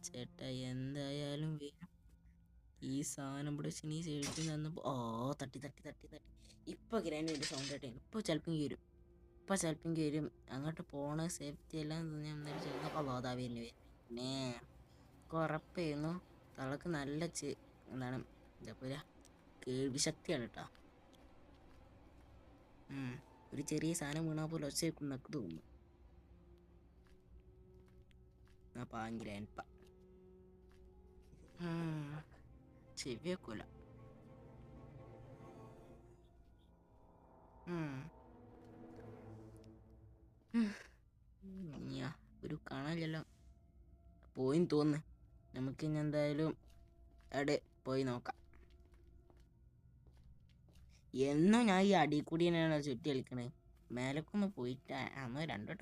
ചേട്ടാ എന്തായാലും വരും. ഈ സാധനം ഇവിടെ ശനി എഴുതി തന്നപ്പോൾ തട്ടി തട്ടി തട്ടി തട്ടി. ഇപ്പോൾ ഗ്രാൻഡ് സൗണ്ട് ആയിട്ട് ഇപ്പോൾ ചിലപ്പം വരും. അങ്ങോട്ട് പോണ സേഫ്റ്റി എല്ലാം ഞാൻ എന്തായാലും ചെയ്യുന്നു. അതാ വരുന്നു. പിന്നെ ഉറപ്പായിരുന്നു തളക്ക് നല്ല എന്താണ് എന്താ പറയുക, കേൾവി ശക്തിയാണ് കേട്ടോ. ഒരു ചെറിയ സാധനം വീണാൽ പോലെ ഒച്ച വെക്കുന്നൊക്കെ തോന്നുന്നു. ഗ്രാൻഡ് ചെവി വെക്കൂല. ഒരു കാണാനില്ലല്ലോ, പോയി തോന്നുന്നു. നമുക്കിനി എന്തായാലും അവിടെ പോയി നോക്കാം. എന്നും ഞാൻ ഈ അടിയിൽ കൂടി തന്നെയാണ് ചുറ്റി കളിക്കണേ. മേലക്കൊന്ന് പോയിട്ട് അന്ന് 2 വട്ടം